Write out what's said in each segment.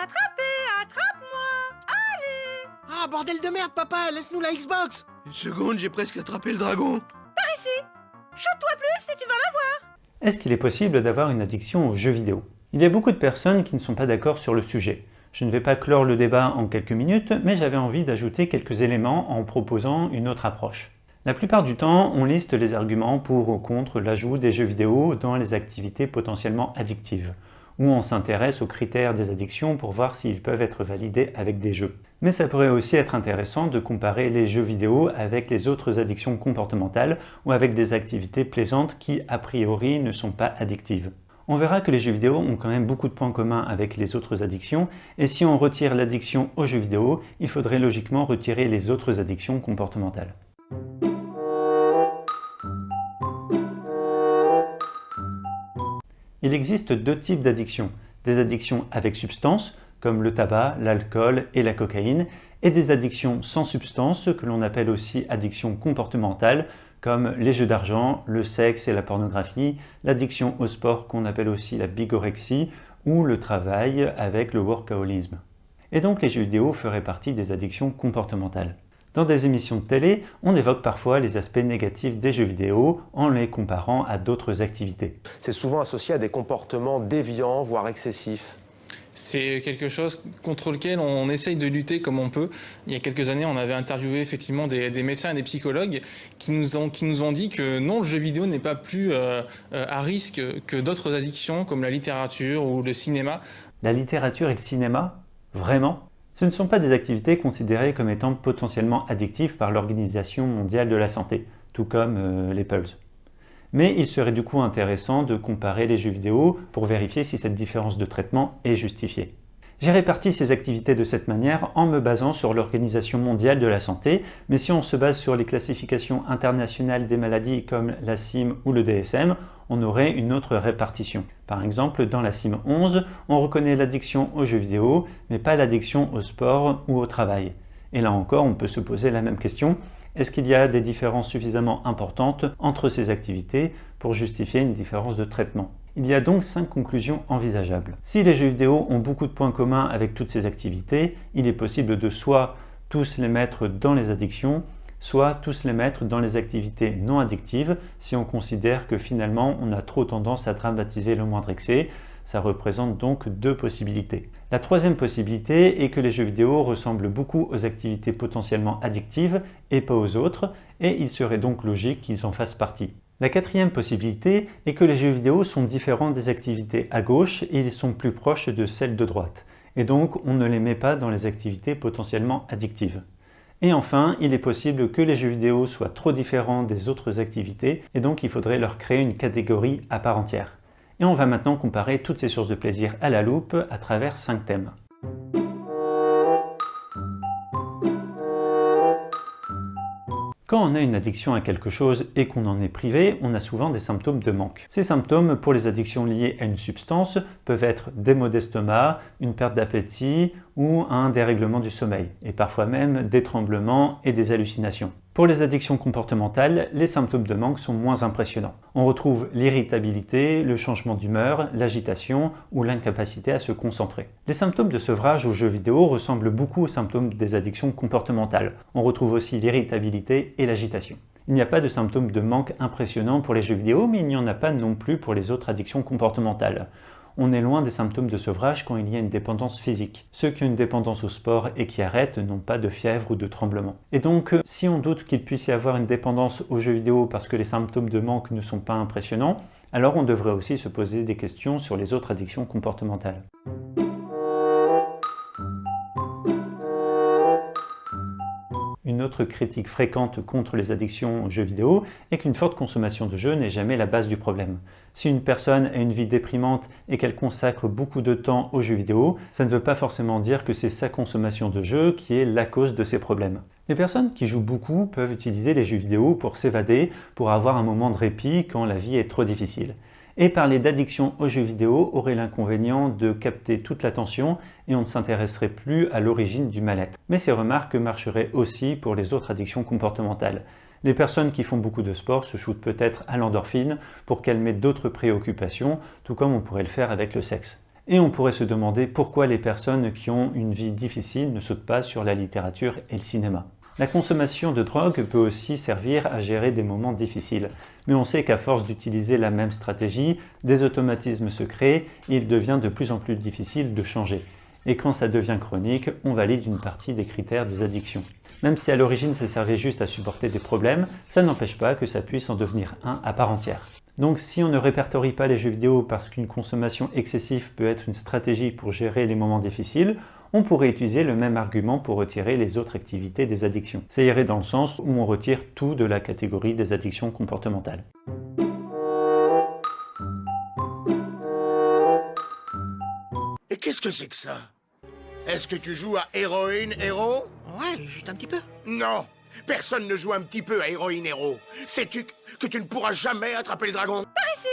attrapé, attrape-moi. Ah, bordel de merde, papa, laisse-nous la Xbox. Une seconde, j'ai presque attrapé le dragon. Par ici. Shoot-toi plus et tu vas m'avoir. Est-ce qu'il est possible d'avoir une addiction aux jeux vidéo? Il y a beaucoup de personnes qui ne sont pas d'accord sur le sujet. Je ne vais pas clore le débat en quelques minutes, mais j'avais envie d'ajouter quelques éléments en proposant une autre approche. La plupart du temps, on liste les arguments pour ou contre l'ajout des jeux vidéo dans les activités potentiellement addictives, ou on s'intéresse aux critères des addictions pour voir s'ils peuvent être validés avec des jeux. Mais ça pourrait aussi être intéressant de comparer les jeux vidéo avec les autres addictions comportementales ou avec des activités plaisantes qui, a priori, ne sont pas addictives. On verra que les jeux vidéo ont quand même beaucoup de points communs avec les autres addictions, et si on retire l'addiction aux jeux vidéo, il faudrait logiquement retirer les autres addictions comportementales. Il existe deux types d'addictions, des addictions avec substance, comme le tabac, l'alcool et la cocaïne, et des addictions sans substance, que l'on appelle aussi addictions comportementales, comme les jeux d'argent, le sexe et la pornographie, l'addiction au sport qu'on appelle aussi la bigorexie, ou le travail avec le workaholisme. Et donc les jeux vidéo feraient partie des addictions comportementales. Dans des émissions de télé, on évoque parfois les aspects négatifs des jeux vidéo en les comparant à d'autres activités. C'est souvent associé à des comportements déviants, voire excessifs. C'est quelque chose contre lequel on essaye de lutter comme on peut. Il y a quelques années, on avait interviewé effectivement des médecins et des psychologues qui nous ont dit que non, le jeu vidéo n'est pas plus à risque que d'autres addictions comme la littérature ou le cinéma. La littérature et le cinéma? Vraiment? Ce ne sont pas des activités considérées comme étant potentiellement addictives par l'Organisation mondiale de la santé, tout comme les Pulse. Mais il serait du coup intéressant de comparer les jeux vidéo pour vérifier si cette différence de traitement est justifiée. J'ai réparti ces activités de cette manière en me basant sur l'Organisation mondiale de la santé, mais si on se base sur les classifications internationales des maladies comme la CIM ou le DSM, on aurait une autre répartition. Par exemple, dans la CIM 11, on reconnaît l'addiction aux jeux vidéo, mais pas l'addiction au sport ou au travail. Et là encore, on peut se poser la même question. Est-ce qu'il y a des différences suffisamment importantes entre ces activités pour justifier une différence de traitement? Il y a donc 5 conclusions envisageables. Si les jeux vidéo ont beaucoup de points communs avec toutes ces activités, il est possible de soit tous les mettre dans les addictions, soit tous les mettre dans les activités non addictives si on considère que finalement on a trop tendance à dramatiser le moindre excès. Ça représente donc 2 possibilités. La troisième possibilité est que les jeux vidéo ressemblent beaucoup aux activités potentiellement addictives et pas aux autres, et il serait donc logique qu'ils en fassent partie. La quatrième possibilité est que les jeux vidéo sont différents des activités à gauche et ils sont plus proches de celles de droite, et donc on ne les met pas dans les activités potentiellement addictives. Et enfin, il est possible que les jeux vidéo soient trop différents des autres activités, et donc il faudrait leur créer une catégorie à part entière. Et on va maintenant comparer toutes ces sources de plaisir à la loupe à travers 5 thèmes. Quand on a une addiction à quelque chose et qu'on en est privé, on a souvent des symptômes de manque. Ces symptômes, pour les addictions liées à une substance, peuvent être des maux d'estomac, une perte d'appétit ou un dérèglement du sommeil, et parfois même des tremblements et des hallucinations. Pour les addictions comportementales, les symptômes de manque sont moins impressionnants. On retrouve l'irritabilité, le changement d'humeur, l'agitation ou l'incapacité à se concentrer. Les symptômes de sevrage aux jeux vidéo ressemblent beaucoup aux symptômes des addictions comportementales. On retrouve aussi l'irritabilité et l'agitation. Il n'y a pas de symptômes de manque impressionnants pour les jeux vidéo, mais il n'y en a pas non plus pour les autres addictions comportementales. On est loin des symptômes de sevrage quand il y a une dépendance physique. Ceux qui ont une dépendance au sport et qui arrêtent n'ont pas de fièvre ou de tremblement. Et donc, si on doute qu'il puisse y avoir une dépendance aux jeux vidéo parce que les symptômes de manque ne sont pas impressionnants, alors on devrait aussi se poser des questions sur les autres addictions comportementales. Une autre critique fréquente contre les addictions aux jeux vidéo est qu'une forte consommation de jeux n'est jamais la base du problème. Si une personne a une vie déprimante et qu'elle consacre beaucoup de temps aux jeux vidéo, ça ne veut pas forcément dire que c'est sa consommation de jeux qui est la cause de ses problèmes. Les personnes qui jouent beaucoup peuvent utiliser les jeux vidéo pour s'évader, pour avoir un moment de répit quand la vie est trop difficile. Et parler d'addiction aux jeux vidéo aurait l'inconvénient de capter toute l'attention et on ne s'intéresserait plus à l'origine du mal-être. Mais ces remarques marcheraient aussi pour les autres addictions comportementales. Les personnes qui font beaucoup de sport se shootent peut-être à l'endorphine pour calmer d'autres préoccupations, tout comme on pourrait le faire avec le sexe. Et on pourrait se demander pourquoi les personnes qui ont une vie difficile ne sautent pas sur la littérature et le cinéma. La consommation de drogue peut aussi servir à gérer des moments difficiles, mais on sait qu'à force d'utiliser la même stratégie, des automatismes se créent et il devient de plus en plus difficile de changer. Et quand ça devient chronique, on valide une partie des critères des addictions. Même si à l'origine ça servait juste à supporter des problèmes, ça n'empêche pas que ça puisse en devenir un à part entière. Donc si on ne répertorie pas les jeux vidéo parce qu'une consommation excessive peut être une stratégie pour gérer les moments difficiles, on pourrait utiliser le même argument pour retirer les autres activités des addictions. Ça irait dans le sens où on retire tout de la catégorie des addictions comportementales. Et qu'est-ce que c'est que ça? Est-ce que tu joues à Héroïne Héros? Ouais, juste un petit peu. Non, personne ne joue un petit peu à Héroïne Héros. Sais-tu que tu ne pourras jamais attraper le dragon? Par ici.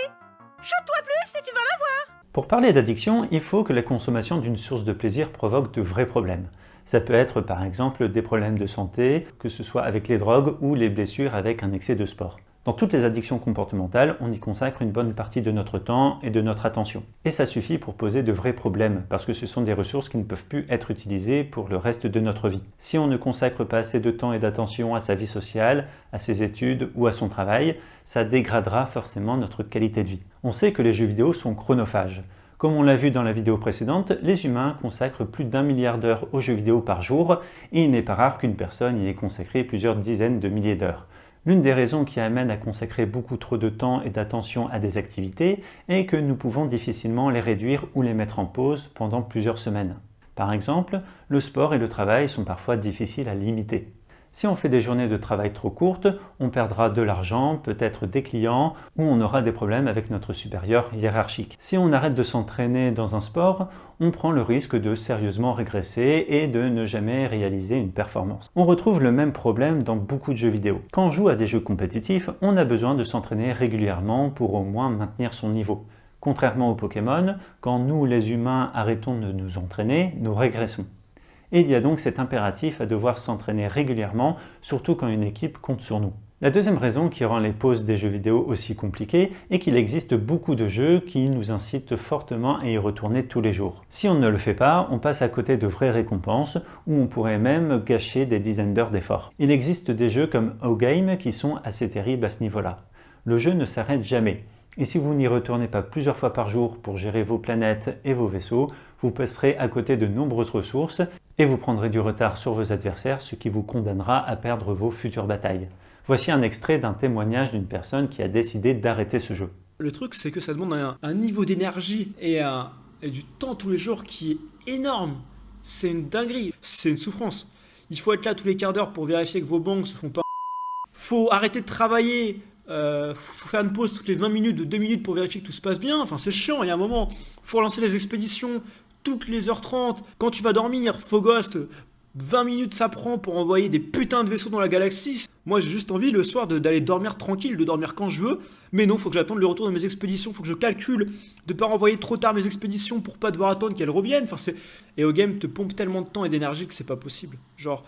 Chante-toi plus et tu vas m'avoir. Pour parler d'addiction, il faut que la consommation d'une source de plaisir provoque de vrais problèmes. Ça peut être par exemple des problèmes de santé, que ce soit avec les drogues ou les blessures avec un excès de sport. Dans toutes les addictions comportementales, on y consacre une bonne partie de notre temps et de notre attention. Et ça suffit pour poser de vrais problèmes, parce que ce sont des ressources qui ne peuvent plus être utilisées pour le reste de notre vie. Si on ne consacre pas assez de temps et d'attention à sa vie sociale, à ses études ou à son travail, ça dégradera forcément notre qualité de vie. On sait que les jeux vidéo sont chronophages. Comme on l'a vu dans la vidéo précédente, les humains consacrent plus d'1 milliard d'heures aux jeux vidéo par jour, et il n'est pas rare qu'une personne y ait consacré plusieurs dizaines de milliers d'heures. L'une des raisons qui amène à consacrer beaucoup trop de temps et d'attention à des activités est que nous pouvons difficilement les réduire ou les mettre en pause pendant plusieurs semaines. Par exemple, le sport et le travail sont parfois difficiles à limiter. Si on fait des journées de travail trop courtes, on perdra de l'argent, peut-être des clients, ou on aura des problèmes avec notre supérieur hiérarchique. Si on arrête de s'entraîner dans un sport, on prend le risque de sérieusement régresser et de ne jamais réaliser une performance. On retrouve le même problème dans beaucoup de jeux vidéo. Quand on joue à des jeux compétitifs, on a besoin de s'entraîner régulièrement pour au moins maintenir son niveau. Contrairement aux Pokémon, quand nous les humains arrêtons de nous entraîner, nous régressons. Et il y a donc cet impératif à devoir s'entraîner régulièrement, surtout quand une équipe compte sur nous. La deuxième raison qui rend les pauses des jeux vidéo aussi compliquées est qu'il existe beaucoup de jeux qui nous incitent fortement à y retourner tous les jours. Si on ne le fait pas, on passe à côté de vraies récompenses ou on pourrait même gâcher des dizaines d'heures d'efforts. Il existe des jeux comme O-Game qui sont assez terribles à ce niveau-là. Le jeu ne s'arrête jamais. Et si vous n'y retournez pas plusieurs fois par jour pour gérer vos planètes et vos vaisseaux, vous passerez à côté de nombreuses ressources et vous prendrez du retard sur vos adversaires, ce qui vous condamnera à perdre vos futures batailles. Voici un extrait d'un témoignage d'une personne qui a décidé d'arrêter ce jeu. Le truc, c'est que ça demande un niveau d'énergie et du temps tous les jours qui est énorme. C'est une dinguerie, c'est une souffrance. Il faut être là tous les quarts d'heure pour vérifier que vos banques se font pas. Faut arrêter de travailler. Faut faire une pause toutes les 20 minutes de 2 minutes pour vérifier que tout se passe bien. Enfin, c'est chiant, il y a un moment. Faut relancer les expéditions toutes les heures 30. Quand tu vas dormir, faux ghost, 20 minutes ça prend pour envoyer des putains de vaisseaux dans la galaxie. Moi, j'ai juste envie le soir d'aller dormir tranquille, de dormir quand je veux. Mais non, faut que j'attende le retour de mes expéditions. Faut que je calcule de pas renvoyer trop tard mes expéditions pour pas devoir attendre qu'elles reviennent. Enfin, Et O-Game te pompe tellement de temps et d'énergie que c'est pas possible. Genre,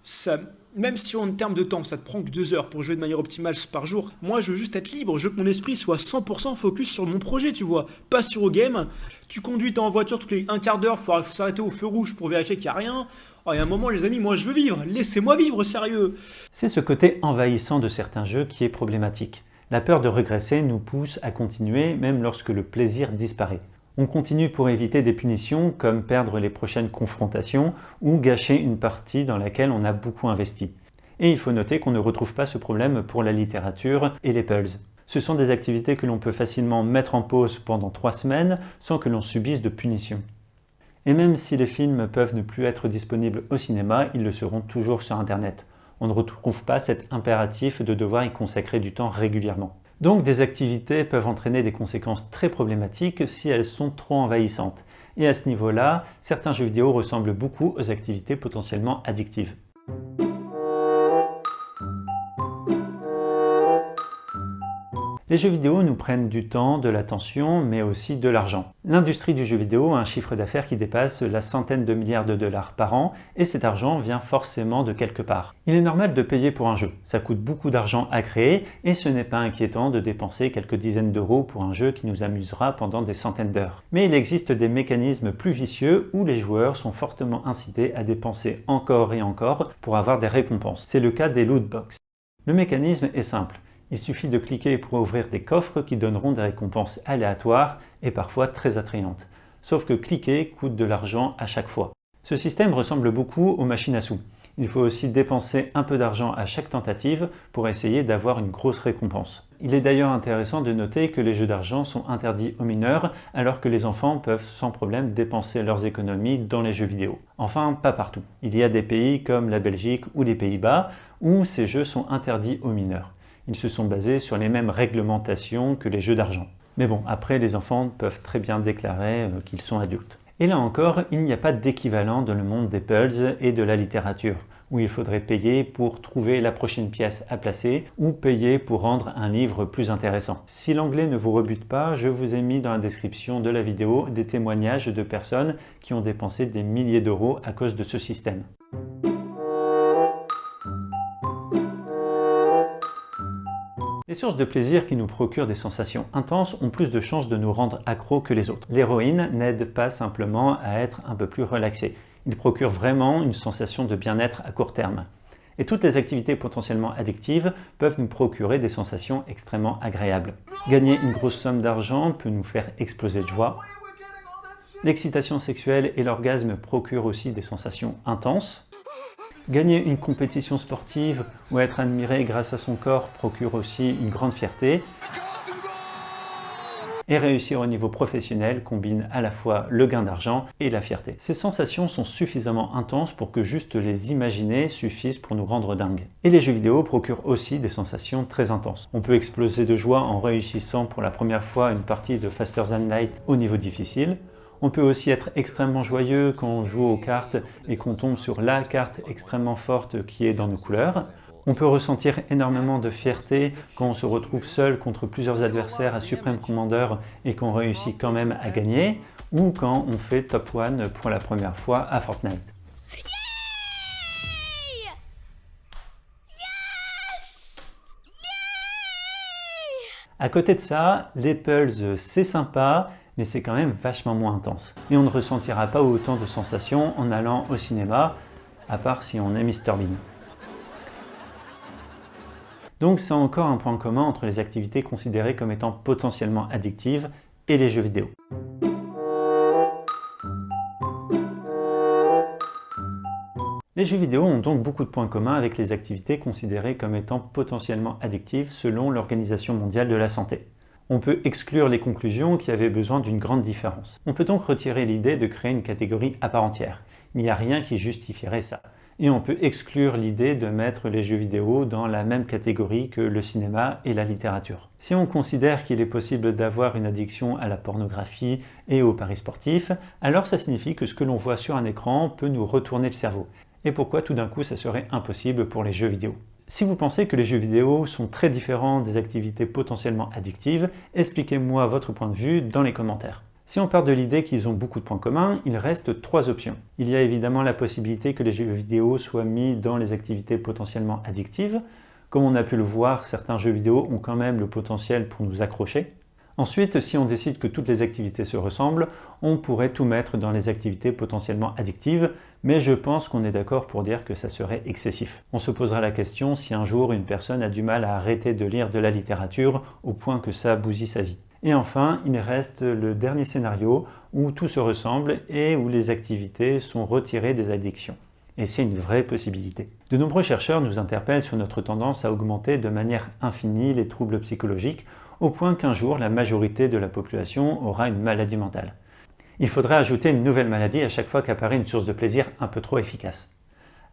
ça... Même si en termes de temps, ça te prend que 2 heures pour jouer de manière optimale par jour, moi je veux juste être libre, je veux que mon esprit soit 100% focus sur mon projet, tu vois, pas sur O-Game. Tu conduis, t'es en voiture toutes les 1 quart d'heure, faut s'arrêter au feu rouge pour vérifier qu'il n'y a rien. Oh, il y a un moment les amis, moi je veux vivre, laissez-moi vivre, sérieux. C'est ce côté envahissant de certains jeux qui est problématique. La peur de régresser nous pousse à continuer même lorsque le plaisir disparaît. On continue pour éviter des punitions comme perdre les prochaines confrontations ou gâcher une partie dans laquelle on a beaucoup investi. Et il faut noter qu'on ne retrouve pas ce problème pour la littérature et les puzzles. Ce sont des activités que l'on peut facilement mettre en pause pendant 3 semaines sans que l'on subisse de punition. Et même si les films peuvent ne plus être disponibles au cinéma, ils le seront toujours sur Internet. On ne retrouve pas cet impératif de devoir y consacrer du temps régulièrement. Donc des activités peuvent entraîner des conséquences très problématiques si elles sont trop envahissantes. Et à ce niveau-là, certains jeux vidéo ressemblent beaucoup aux activités potentiellement addictives. Les jeux vidéo nous prennent du temps, de l'attention, mais aussi de l'argent. L'industrie du jeu vidéo a un chiffre d'affaires qui dépasse la centaine de milliards de dollars par an, et cet argent vient forcément de quelque part. Il est normal de payer pour un jeu. Ça coûte beaucoup d'argent à créer, et ce n'est pas inquiétant de dépenser quelques dizaines d'euros pour un jeu qui nous amusera pendant des centaines d'heures. Mais il existe des mécanismes plus vicieux où les joueurs sont fortement incités à dépenser encore et encore pour avoir des récompenses. C'est le cas des loot box. Le mécanisme est simple. Il suffit de cliquer pour ouvrir des coffres qui donneront des récompenses aléatoires et parfois très attrayantes. Sauf que cliquer coûte de l'argent à chaque fois. Ce système ressemble beaucoup aux machines à sous. Il faut aussi dépenser un peu d'argent à chaque tentative pour essayer d'avoir une grosse récompense. Il est d'ailleurs intéressant de noter que les jeux d'argent sont interdits aux mineurs alors que les enfants peuvent sans problème dépenser leurs économies dans les jeux vidéo. Enfin, pas partout. Il y a des pays comme la Belgique ou les Pays-Bas où ces jeux sont interdits aux mineurs. Ils se sont basés sur les mêmes réglementations que les jeux d'argent. Mais bon, après les enfants peuvent très bien déclarer qu'ils sont adultes. Et là encore, il n'y a pas d'équivalent dans le monde des puzzles et de la littérature, où il faudrait payer pour trouver la prochaine pièce à placer ou payer pour rendre un livre plus intéressant. Si l'anglais ne vous rebute pas, je vous ai mis dans la description de la vidéo des témoignages de personnes qui ont dépensé des milliers d'euros à cause de ce système. Les sources de plaisir qui nous procurent des sensations intenses ont plus de chances de nous rendre accros que les autres. L'héroïne n'aide pas simplement à être un peu plus relaxé. Il procure vraiment une sensation de bien-être à court terme. Et toutes les activités potentiellement addictives peuvent nous procurer des sensations extrêmement agréables. Gagner une grosse somme d'argent peut nous faire exploser de joie. L'excitation sexuelle et l'orgasme procurent aussi des sensations intenses. Gagner une compétition sportive ou être admiré grâce à son corps procure aussi une grande fierté. Et réussir au niveau professionnel combine à la fois le gain d'argent et la fierté. Ces sensations sont suffisamment intenses pour que juste les imaginer suffisent pour nous rendre dingues. Et les jeux vidéo procurent aussi des sensations très intenses. On peut exploser de joie en réussissant pour la première fois une partie de Faster Than Light au niveau difficile. On peut aussi être extrêmement joyeux quand on joue aux cartes et qu'on tombe sur la carte extrêmement forte qui est dans nos couleurs. On peut ressentir énormément de fierté quand on se retrouve seul contre plusieurs adversaires à Supreme Commander et qu'on réussit quand même à gagner, ou quand on fait top 1 pour la première fois à Fortnite. À côté de ça, les puzzles c'est sympa, mais c'est quand même vachement moins intense. Et on ne ressentira pas autant de sensations en allant au cinéma, à part si on est Mr Bean. Donc c'est encore un point commun entre les activités considérées comme étant potentiellement addictives et les jeux vidéo. Les jeux vidéo ont donc beaucoup de points communs avec les activités considérées comme étant potentiellement addictives selon l'Organisation mondiale de la santé. On peut exclure les conclusions qui avaient besoin d'une grande différence. On peut donc retirer l'idée de créer une catégorie à part entière. Il n'y a rien qui justifierait ça. Et on peut exclure l'idée de mettre les jeux vidéo dans la même catégorie que le cinéma et la littérature. Si on considère qu'il est possible d'avoir une addiction à la pornographie et aux paris sportifs, alors ça signifie que ce que l'on voit sur un écran peut nous retourner le cerveau. Et pourquoi tout d'un coup ça serait impossible pour les jeux vidéo ? Si vous pensez que les jeux vidéo sont très différents des activités potentiellement addictives, expliquez-moi votre point de vue dans les commentaires. Si on part de l'idée qu'ils ont beaucoup de points communs, il reste 3 options. Il y a évidemment la possibilité que les jeux vidéo soient mis dans les activités potentiellement addictives. Comme on a pu le voir, certains jeux vidéo ont quand même le potentiel pour nous accrocher. Ensuite, si on décide que toutes les activités se ressemblent, on pourrait tout mettre dans les activités potentiellement addictives, mais je pense qu'on est d'accord pour dire que ça serait excessif. On se posera la question si un jour une personne a du mal à arrêter de lire de la littérature au point que ça bousille sa vie. Et enfin, il reste le dernier scénario où tout se ressemble et où les activités sont retirées des addictions. Et c'est une vraie possibilité. De nombreux chercheurs nous interpellent sur notre tendance à augmenter de manière infinie les troubles psychologiques, au point qu'un jour la majorité de la population aura une maladie mentale. Il faudrait ajouter une nouvelle maladie à chaque fois qu'apparaît une source de plaisir un peu trop efficace.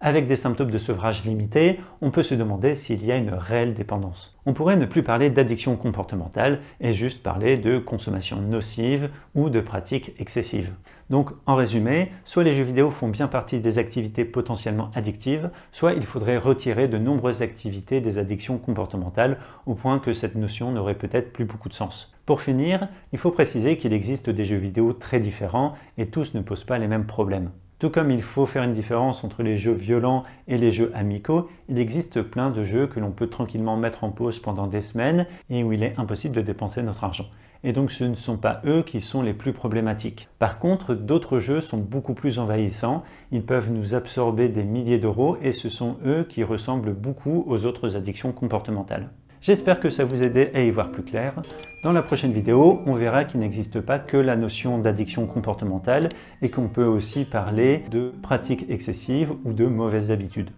Avec des symptômes de sevrage limités, on peut se demander s'il y a une réelle dépendance. On pourrait ne plus parler d'addiction comportementale et juste parler de consommation nocive ou de pratiques excessives. Donc en résumé, soit les jeux vidéo font bien partie des activités potentiellement addictives, soit il faudrait retirer de nombreuses activités des addictions comportementales au point que cette notion n'aurait peut-être plus beaucoup de sens. Pour finir, il faut préciser qu'il existe des jeux vidéo très différents et tous ne posent pas les mêmes problèmes. Tout comme il faut faire une différence entre les jeux violents et les jeux amicaux, il existe plein de jeux que l'on peut tranquillement mettre en pause pendant des semaines et où il est impossible de dépenser notre argent. Et donc ce ne sont pas eux qui sont les plus problématiques. Par contre, d'autres jeux sont beaucoup plus envahissants, ils peuvent nous absorber des milliers d'euros et ce sont eux qui ressemblent beaucoup aux autres addictions comportementales. J'espère que ça vous aidait à y voir plus clair. Dans la prochaine vidéo, on verra qu'il n'existe pas que la notion d'addiction comportementale et qu'on peut aussi parler de pratiques excessives ou de mauvaises habitudes.